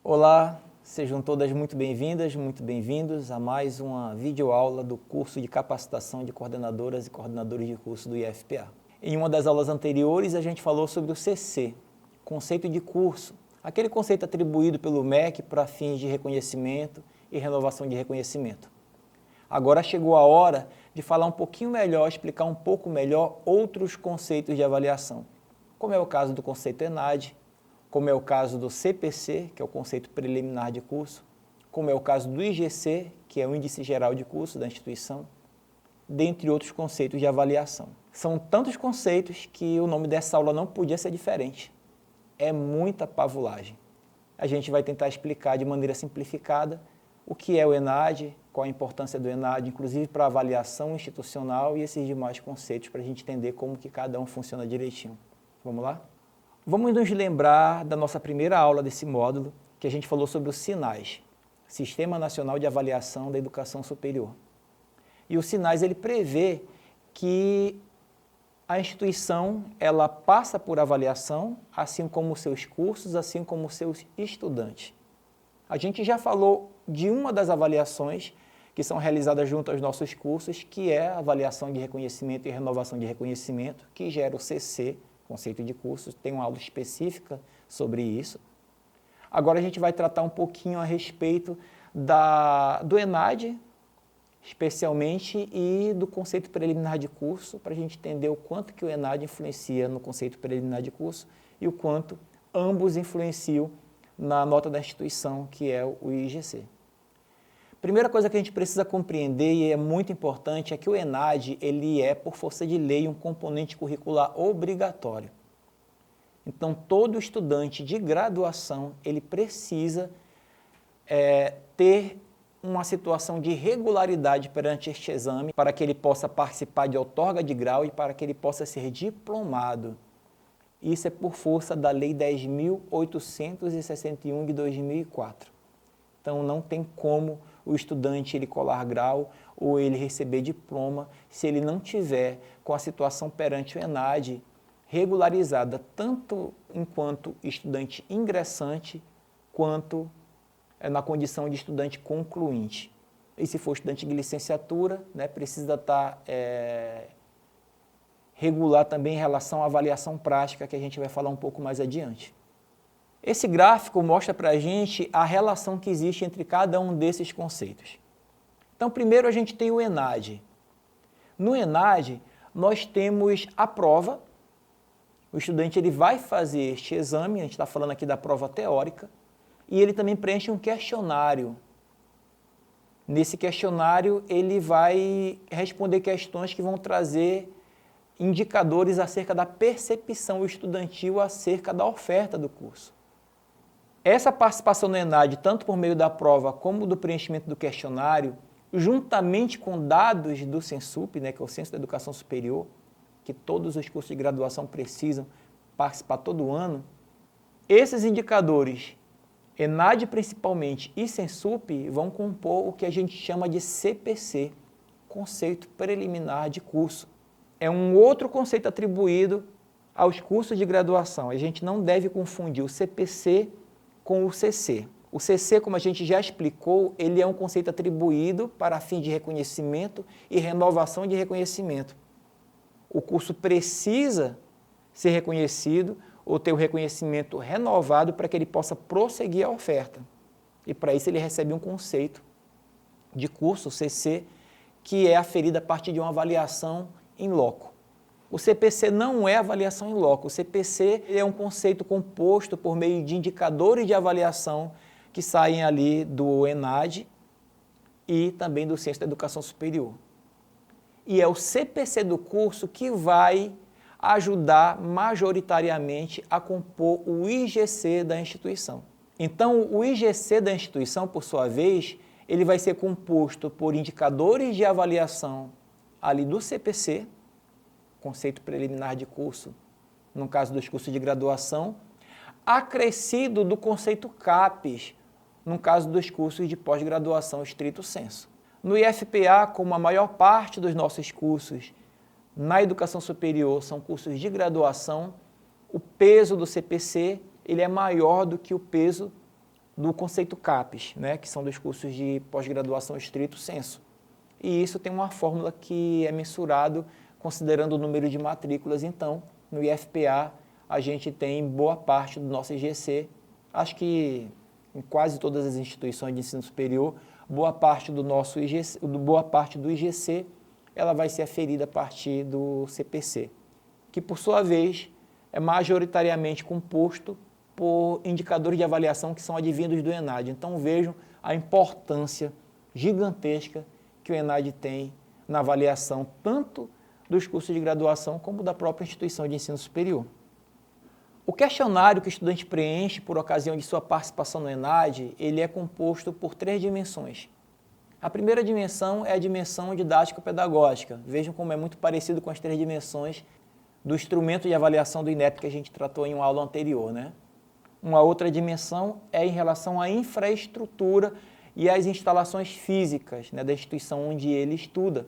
Olá, sejam todas muito bem-vindas, muito bem-vindos a mais uma videoaula do curso de capacitação de coordenadoras e coordenadores de curso do IFPA. Em uma das aulas anteriores, a gente falou sobre o CC, conceito de curso, aquele conceito atribuído pelo MEC para fins de reconhecimento e renovação de reconhecimento. Agora chegou a hora de falar um pouquinho melhor, explicar um pouco melhor outros conceitos de avaliação, como é o caso do conceito ENAD, como é o caso do CPC, que é o conceito preliminar de curso, como é o caso do IGC, que é o Índice Geral de Curso da instituição, dentre outros conceitos de avaliação. São tantos conceitos que o nome dessa aula não podia ser diferente. É muita pavulagem. A gente vai tentar explicar de maneira simplificada o que é o ENAD, qual a importância do ENAD, inclusive para a avaliação institucional e esses demais conceitos para a gente entender como que cada um funciona direitinho. Vamos lá? Vamos nos lembrar da nossa primeira aula desse módulo, que a gente falou sobre os SINAIS, Sistema Nacional de Avaliação da Educação Superior. E o SINAIS ele prevê que a instituição ela passa por avaliação, assim como os seus cursos, assim como os seus estudantes. A gente já falou de uma das avaliações que são realizadas junto aos nossos cursos, que é a avaliação de reconhecimento e renovação de reconhecimento, que gera o CC, conceito de cursos, tem uma aula específica sobre isso. Agora a gente vai tratar um pouquinho a respeito do ENAD, especialmente, e do conceito preliminar de curso, para a gente entender o quanto que o ENAD influencia no conceito preliminar de curso e o quanto ambos influenciam na nota da instituição, que é o IGC. Primeira coisa que a gente precisa compreender, e é muito importante, é que o ENAD ele é, por força de lei, um componente curricular obrigatório. Então, todo estudante de graduação, ele precisa ter uma situação de regularidade perante este exame, para que ele possa participar de outorga de grau e para que ele possa ser diplomado. Isso é por força da Lei 10.861 de 2004. Então, não tem como o estudante ele colar grau ou ele receber diploma se ele não tiver com a situação perante o ENAD regularizada, tanto enquanto estudante ingressante, quanto na condição de estudante concluinte. E se for estudante de licenciatura, precisa estar regular também em relação à avaliação prática, que a gente vai falar um pouco mais adiante. Esse gráfico mostra para a gente a relação que existe entre cada um desses conceitos. Então, primeiro a gente tem o ENAD. No ENAD, nós temos a prova. O estudante ele vai fazer este exame, a gente está falando aqui da prova teórica, e ele também preenche um questionário. Nesse questionário, ele vai responder questões que vão trazer indicadores acerca da percepção estudantil acerca da oferta do curso. Essa participação no ENAD, tanto por meio da prova como do preenchimento do questionário, juntamente com dados do Censup, que é o Censo da Educação Superior, que todos os cursos de graduação precisam participar todo ano, esses indicadores, ENAD principalmente e Censup, vão compor o que a gente chama de CPC, Conceito Preliminar de Curso. É um outro conceito atribuído aos cursos de graduação. A gente não deve confundir o CPC com o CC. O CC, como a gente já explicou, ele é um conceito atribuído para fim de reconhecimento e renovação de reconhecimento. O curso precisa ser reconhecido ou ter o reconhecimento renovado para que ele possa prosseguir a oferta. E para isso ele recebe um conceito de curso, CC, que é aferido a partir de uma avaliação in loco. O CPC não é avaliação in loco. O CPC é um conceito composto por meio de indicadores de avaliação que saem ali do ENAD e também do Censo da Educação Superior. E é o CPC do curso que vai ajudar majoritariamente a compor o IGC da instituição. Então, o IGC da instituição, por sua vez, ele vai ser composto por indicadores de avaliação ali do CPC, conceito preliminar de curso, no caso dos cursos de graduação, acrescido do conceito CAPES, no caso dos cursos de pós-graduação estrito sensu. No IFPA, como a maior parte dos nossos cursos na educação superior são cursos de graduação, o peso do CPC ele é maior do que o peso do conceito CAPES, né, que são dos cursos de pós-graduação estrito sensu. E isso tem uma fórmula que é mensurado considerando o número de matrículas. Então, no IFPA, a gente tem boa parte do nosso IGC, acho que em quase todas as instituições de ensino superior, boa parte do IGC, ela vai ser aferida a partir do CPC, que por sua vez é majoritariamente composto por indicadores de avaliação que são advindos do ENAD. Então vejam a importância gigantesca que o ENAD tem na avaliação tanto dos cursos de graduação como da própria instituição de ensino superior. O questionário que o estudante preenche por ocasião de sua participação no ENAD, ele é composto por 3 dimensões. A primeira dimensão é a dimensão didático-pedagógica. Vejam como é muito parecido com as 3 dimensões do instrumento de avaliação do INEP que a gente tratou em uma aula anterior, né? Uma outra dimensão é em relação à infraestrutura e às instalações físicas, né, da instituição onde ele estuda.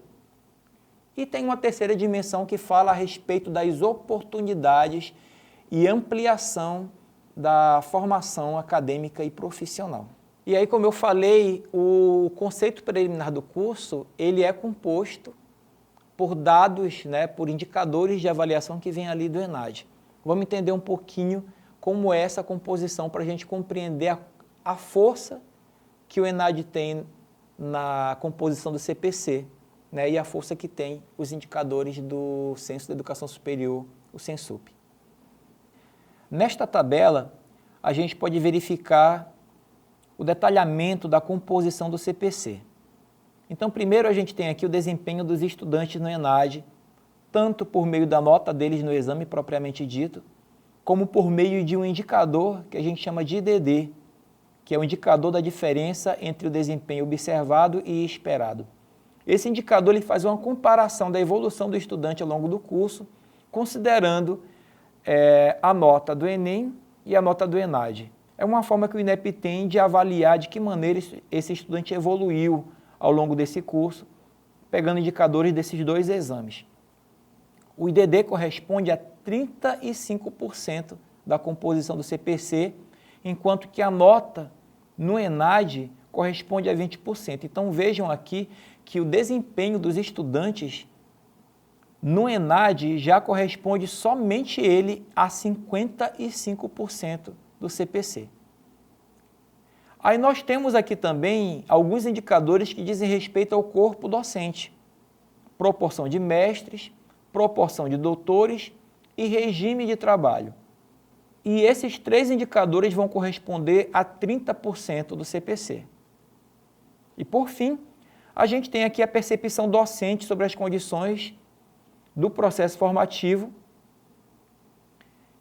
E tem uma terceira dimensão que fala a respeito das oportunidades e ampliação da formação acadêmica e profissional. E aí, como eu falei, o conceito preliminar do curso, ele é composto por dados, né, por indicadores de avaliação que vem ali do ENAD. Vamos entender um pouquinho como é essa composição para a gente compreender a força que o ENAD tem na composição do CPC, né, e a força que tem os indicadores do Censo da Educação Superior, o Censup. Nesta tabela, a gente pode verificar o detalhamento da composição do CPC. Então, primeiro a gente tem aqui o desempenho dos estudantes no ENAD, tanto por meio da nota deles no exame propriamente dito, como por meio de um indicador que a gente chama de IDD, que é o indicador da diferença entre o desempenho observado e esperado. Esse indicador ele faz uma comparação da evolução do estudante ao longo do curso, considerando a nota do Enem e a nota do ENAD. É uma forma que o INEP tem de avaliar de que maneira esse estudante evoluiu ao longo desse curso, pegando indicadores desses 2 exames. O IDD corresponde a 35% da composição do CPC, enquanto que a nota no ENAD corresponde a 20%. Então vejam aqui que o desempenho dos estudantes no ENAD já corresponde somente ele a 55% do CPC. Aí nós temos aqui também alguns indicadores que dizem respeito ao corpo docente, proporção de mestres, proporção de doutores e regime de trabalho. E esses 3 indicadores vão corresponder a 30% do CPC. E por fim, a gente tem aqui a percepção docente sobre as condições do processo formativo,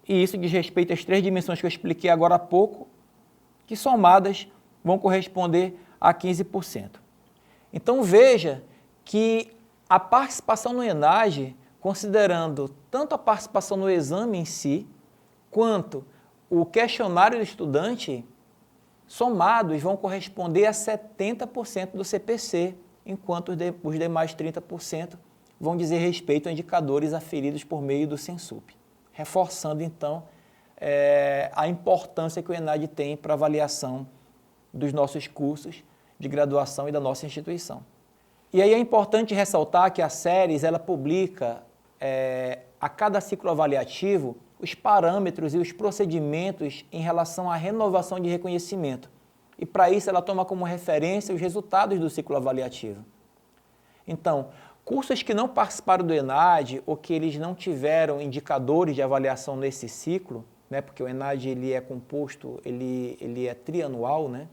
e isso diz respeito às 3 dimensões que eu expliquei agora há pouco, que somadas vão corresponder a 15%. Então veja que a participação no ENAD, considerando tanto a participação no exame em si, quanto o questionário do estudante, somados vão corresponder a 70% do CPC, enquanto os demais 30% vão dizer respeito a indicadores aferidos por meio do Censup, reforçando então a importância que o ENAD tem para a avaliação dos nossos cursos de graduação e da nossa instituição. E aí é importante ressaltar que a SERES ela publica a cada ciclo avaliativo os parâmetros e os procedimentos em relação à renovação de reconhecimento. E para isso ela toma como referência os resultados do ciclo avaliativo. Então, cursos que não participaram do ENAD ou que eles não tiveram indicadores de avaliação nesse ciclo, né, porque o ENAD ele é composto, ele é trianual, né?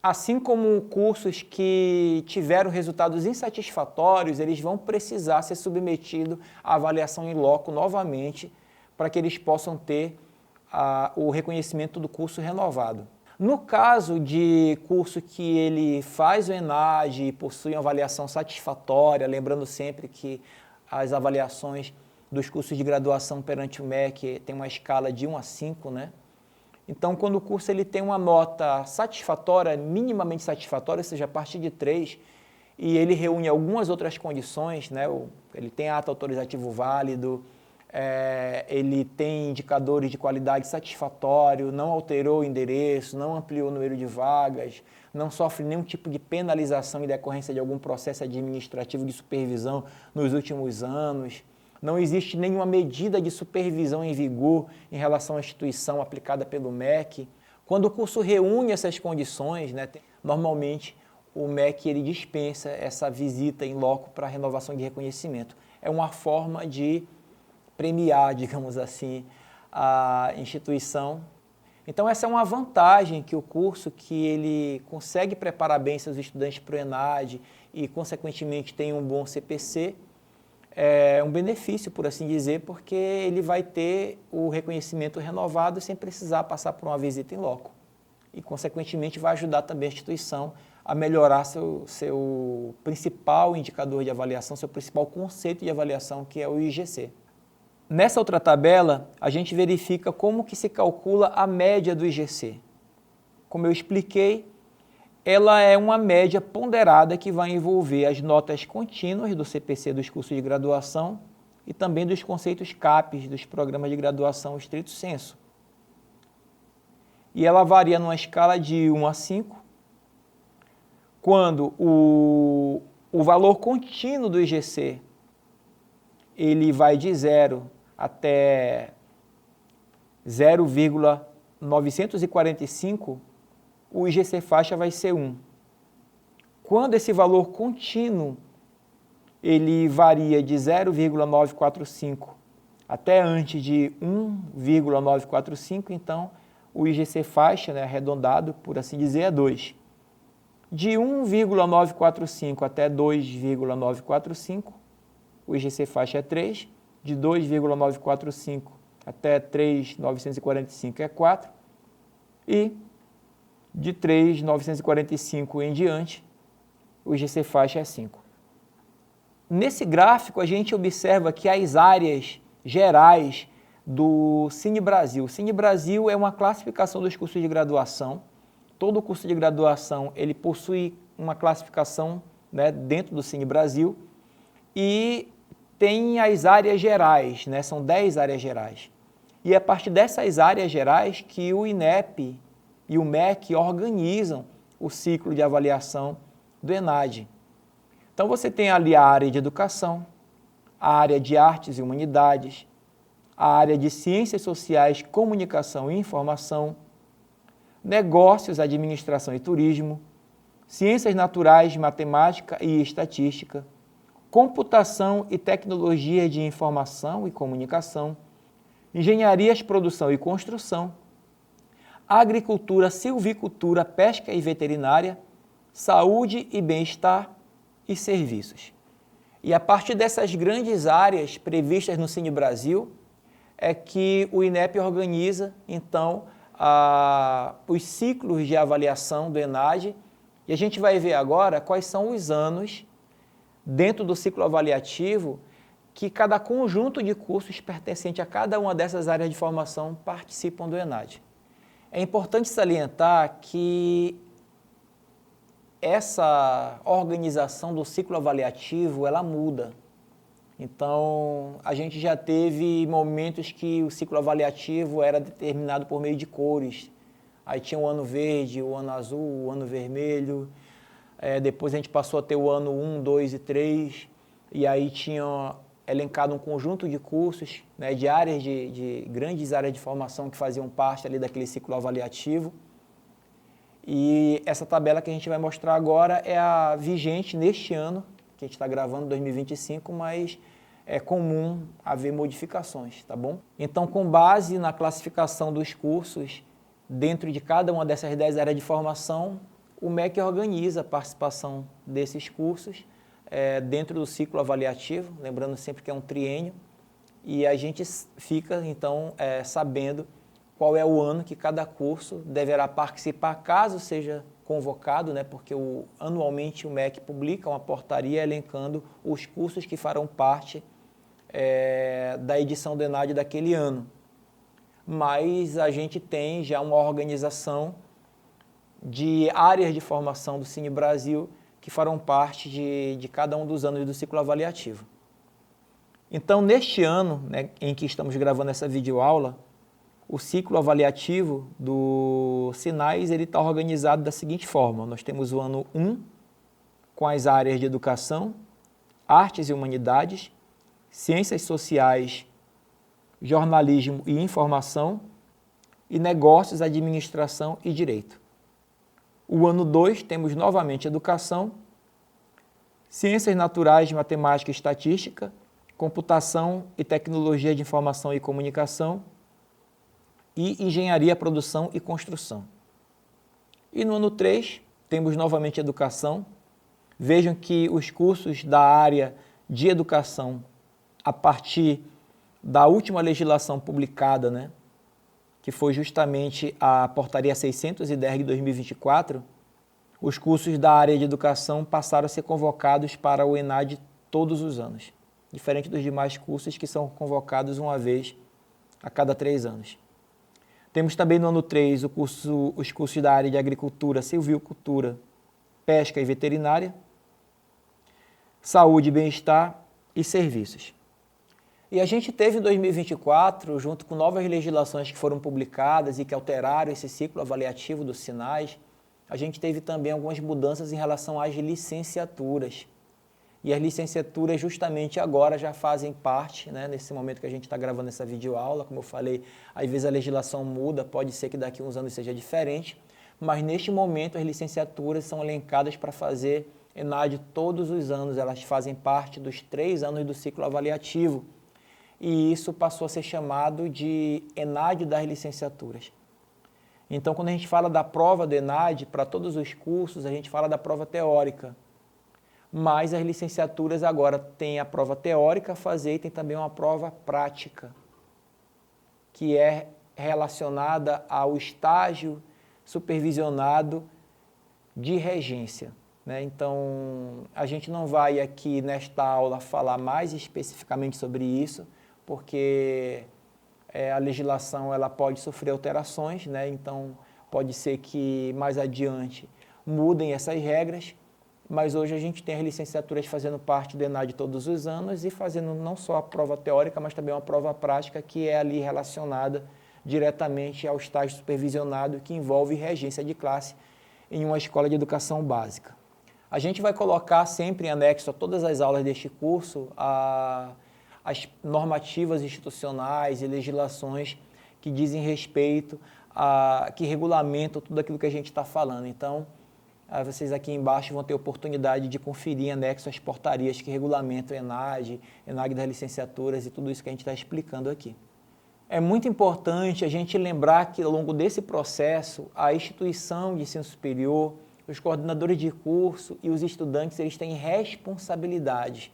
Assim como cursos que tiveram resultados insatisfatórios, eles vão precisar ser submetidos à avaliação in loco novamente para que eles possam ter o reconhecimento do curso renovado. No caso de curso que ele faz o ENAD e possui uma avaliação satisfatória, lembrando sempre que as avaliações dos cursos de graduação perante o MEC tem uma escala de 1 a 5, né? Então, quando o curso ele tem uma nota satisfatória, minimamente satisfatória, ou seja, a partir de 3, e ele reúne algumas outras condições, né? Ele tem ato autorizativo válido, ele tem indicadores de qualidade satisfatório, não alterou o endereço, não ampliou o número de vagas, não sofre nenhum tipo de penalização em decorrência de algum processo administrativo de supervisão nos últimos anos, não existe nenhuma medida de supervisão em vigor em relação à instituição aplicada pelo MEC. Quando o curso reúne essas condições, né, normalmente o MEC ele dispensa essa visita em loco para renovação de reconhecimento. É uma forma de premiar, digamos assim, a instituição. Então essa é uma vantagem que o curso, que ele consegue preparar bem seus estudantes para o ENAD e, consequentemente, tem um bom CPC, é um benefício, por assim dizer, porque ele vai ter o reconhecimento renovado sem precisar passar por uma visita em loco. E, consequentemente, vai ajudar também a instituição a melhorar seu principal indicador de avaliação, seu principal conceito de avaliação, que é o IGC. Nessa outra tabela, a gente verifica como que se calcula a média do IGC. Como eu expliquei, ela é uma média ponderada que vai envolver as notas contínuas do CPC dos cursos de graduação e também dos conceitos CAPES dos programas de graduação estrito sensu. E ela varia numa escala de 1 a 5, quando o valor contínuo do IGC ele vai de 0 até 0,945, o IGC faixa vai ser 1. Quando esse valor contínuo ele varia de 0,945 até antes de 1,945, então o IGC faixa, né, arredondado, por assim dizer, é 2. De 1,945 até 2,945, o IGC faixa é 3. De 2,945 até 3,945 é 4. E de 3,945 em diante, o IGC faixa é 5. Nesse gráfico, a gente observa que as áreas gerais do Cine Brasil. O Cine Brasil é uma classificação dos cursos de graduação. Todo curso de graduação ele possui uma classificação, né, dentro do Cine Brasil, e tem as áreas gerais, né, são 10 áreas gerais. E é a partir dessas áreas gerais que o INEP e o MEC organizam o ciclo de avaliação do ENAD. Então você tem ali a área de educação, a área de artes e humanidades, a área de ciências sociais, comunicação e informação, negócios, administração e turismo, ciências naturais, matemática e estatística, computação e tecnologia de informação e comunicação, engenharias, produção e construção, agricultura, silvicultura, pesca e veterinária, saúde e bem-estar e serviços. E a partir dessas grandes áreas previstas no Cine Brasil é que o INEP organiza, então, os ciclos de avaliação do ENAD, e a gente vai ver agora quais são os anos dentro do ciclo avaliativo que cada conjunto de cursos pertencente a cada uma dessas áreas de formação participam do ENAD. É importante salientar que essa organização do ciclo avaliativo, ela muda. Então, a gente já teve momentos que o ciclo avaliativo era determinado por meio de cores. Aí tinha o ano verde, o ano azul, o ano vermelho. Depois a gente passou a ter o ano 1, 2 e 3. E aí tinha elencado um conjunto de cursos, né, de áreas de grandes áreas de formação que faziam parte ali daquele ciclo avaliativo. E essa tabela que a gente vai mostrar agora é a vigente neste ano, que a gente está gravando, 2025, mas é comum haver modificações, tá bom? Então, com base na classificação dos cursos, dentro de cada uma dessas 10 áreas de formação, o MEC organiza a participação desses cursos dentro do ciclo avaliativo, lembrando sempre que é um triênio, e a gente fica, então, sabendo qual é o ano que cada curso deverá participar, caso seja convocado, né, porque anualmente o MEC publica uma portaria elencando os cursos que farão parte da edição do ENAD daquele ano. Mas a gente tem já uma organização de áreas de formação do Cine Brasil que farão parte de cada um dos anos do ciclo avaliativo. Então, neste ano, né, em que estamos gravando essa videoaula, o ciclo avaliativo do Sinais está organizado da seguinte forma. Nós temos o ano 1, com as áreas de educação, artes e humanidades, ciências sociais, jornalismo e informação, e negócios, administração e direito. O ano 2, temos novamente educação, ciências naturais, matemática e estatística, computação e tecnologia de informação e comunicação, e engenharia, produção e construção. E no ano 3, temos novamente educação. Vejam que os cursos da área de educação, a partir da última legislação publicada, né, que foi justamente a Portaria 610 de 2024, os cursos da área de educação passaram a ser convocados para o ENAD todos os anos, diferente dos demais cursos que são convocados uma vez a cada 3 anos. Temos também no ano 3 os cursos da área de agricultura, silvicultura, pesca e veterinária, saúde e bem-estar e serviços. E a gente teve em 2024, junto com novas legislações que foram publicadas e que alteraram esse ciclo avaliativo dos Sinais, a gente teve também algumas mudanças em relação às licenciaturas. E as licenciaturas justamente agora já fazem parte, né, nesse momento que a gente está gravando essa videoaula, como eu falei, às vezes a legislação muda, pode ser que daqui a uns anos seja diferente, mas neste momento as licenciaturas são elencadas para fazer ENAD todos os anos, elas fazem parte dos 3 anos do ciclo avaliativo, e isso passou a ser chamado de ENAD das licenciaturas. Então, quando a gente fala da prova do ENAD, para todos os cursos, a gente fala da prova teórica, mas as licenciaturas agora têm a prova teórica a fazer e tem também uma prova prática, que é relacionada ao estágio supervisionado de regência, né? Então, a gente não vai aqui nesta aula falar mais especificamente sobre isso, porque a legislação ela pode sofrer alterações, né? Então, pode ser que mais adiante mudem essas regras, mas hoje a gente tem as licenciaturas fazendo parte do ENAD todos os anos e fazendo não só a prova teórica, mas também uma prova prática que é ali relacionada diretamente ao estágio supervisionado que envolve regência de classe em uma escola de educação básica. A gente vai colocar sempre em anexo a todas as aulas deste curso as normativas institucionais e legislações que dizem respeito que regulamentam tudo aquilo que a gente está falando. Então, vocês aqui embaixo vão ter oportunidade de conferir em anexo as portarias que regulamentam o ENAD, ENAD das licenciaturas e tudo isso que a gente está explicando aqui. É muito importante a gente lembrar que ao longo desse processo, a instituição de ensino superior, os coordenadores de curso e os estudantes, eles têm responsabilidades.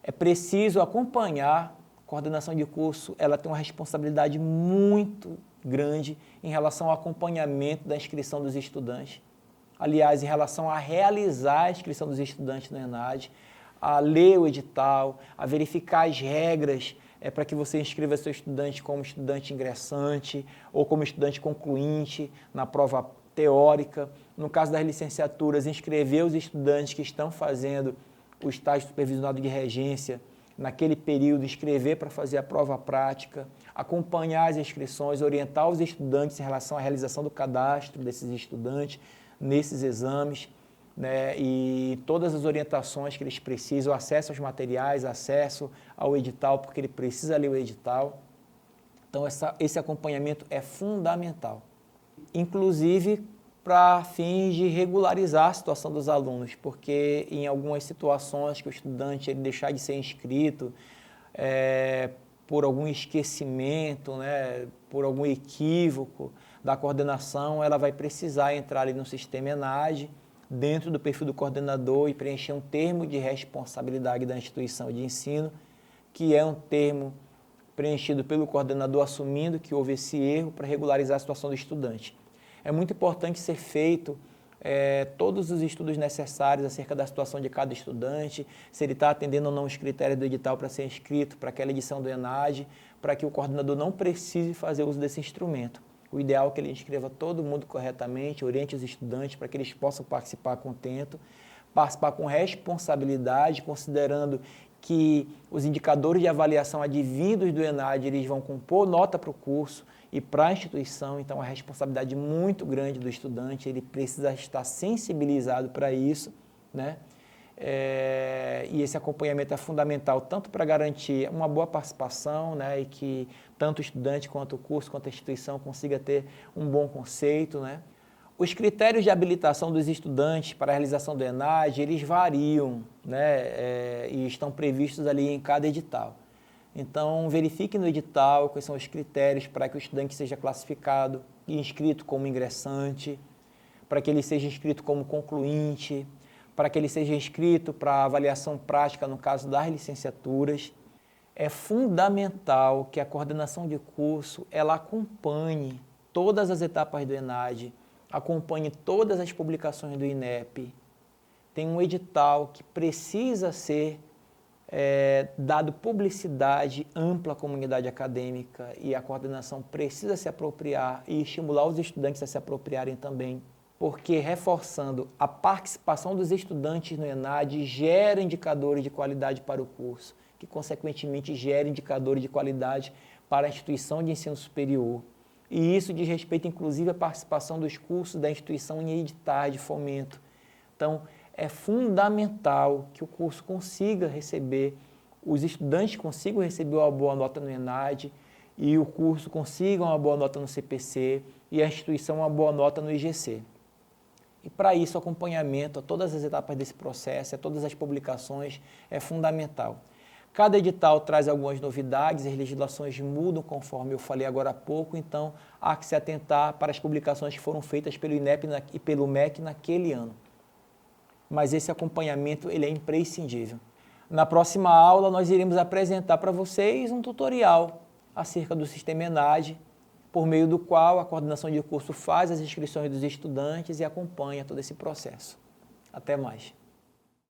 É preciso acompanhar, a coordenação de curso, ela tem uma responsabilidade muito grande em relação ao acompanhamento da inscrição dos estudantes. Aliás, em relação a realizar a inscrição dos estudantes no ENAD, a ler o edital, a verificar as regras para que você inscreva seu estudante como estudante ingressante ou como estudante concluinte na prova teórica. No caso das licenciaturas, inscrever os estudantes que estão fazendo o estágio supervisionado de regência naquele período, inscrever para fazer a prova prática, acompanhar as inscrições, orientar os estudantes em relação à realização do cadastro desses estudantes nesses exames, né, e todas as orientações que eles precisam, acesso aos materiais, acesso ao edital, porque ele precisa ler o edital. Então, esse acompanhamento é fundamental, inclusive para fins de regularizar a situação dos alunos, porque em algumas situações que o estudante ele deixar de ser inscrito por algum esquecimento, né, por algum equívoco da coordenação, ela vai precisar entrar ali no sistema ENAD, dentro do perfil do coordenador e preencher um termo de responsabilidade da instituição de ensino, que é um termo preenchido pelo coordenador assumindo que houve esse erro para regularizar a situação do estudante. É muito importante ser feito todos os estudos necessários acerca da situação de cada estudante, se ele está atendendo ou não os critérios do edital para ser inscrito para aquela edição do ENAD, para que o coordenador não precise fazer uso desse instrumento. O ideal é que ele inscreva todo mundo corretamente, oriente os estudantes para que eles possam participar contento, participar com responsabilidade, considerando que os indicadores de avaliação advindos do ENAD, eles vão compor nota para o curso e para a instituição, então é uma responsabilidade muito grande do estudante, ele precisa estar sensibilizado para isso, né? E esse acompanhamento é fundamental tanto para garantir uma boa participação, né, e que tanto o estudante quanto o curso, quanto a instituição consiga ter um bom conceito, né? Os critérios de habilitação dos estudantes para a realização do ENAD, eles variam, né, e estão previstos ali em cada edital. Então, verifique no edital quais são os critérios para que o estudante seja classificado e inscrito como ingressante, para que ele seja inscrito como concluinte, para que ele seja inscrito para avaliação prática no caso das licenciaturas. É fundamental que a coordenação de curso ela acompanhe todas as etapas do ENAD, acompanhe todas as publicações do INEP. Tem um edital que precisa ser dado publicidade ampla à comunidade acadêmica e a coordenação precisa se apropriar e estimular os estudantes a se apropriarem também, porque reforçando a participação dos estudantes no ENAD gera indicadores de qualidade para o curso, que consequentemente gera indicadores de qualidade para a instituição de ensino superior. E isso diz respeito inclusive à participação dos cursos da instituição em editais de fomento. Então, é fundamental que o curso consiga receber, os estudantes consigam receber uma boa nota no ENAD e o curso consiga uma boa nota no CPC e a instituição uma boa nota no IGC. E para isso, o acompanhamento a todas as etapas desse processo, a todas as publicações, é fundamental. Cada edital traz algumas novidades, as legislações mudam conforme eu falei agora há pouco, então há que se atentar para as publicações que foram feitas pelo INEP e pelo MEC naquele ano. Mas esse acompanhamento ele é imprescindível. Na próxima aula, nós iremos apresentar para vocês um tutorial acerca do sistema ENAD, por meio do qual a coordenação de curso faz as inscrições dos estudantes e acompanha todo esse processo. Até mais.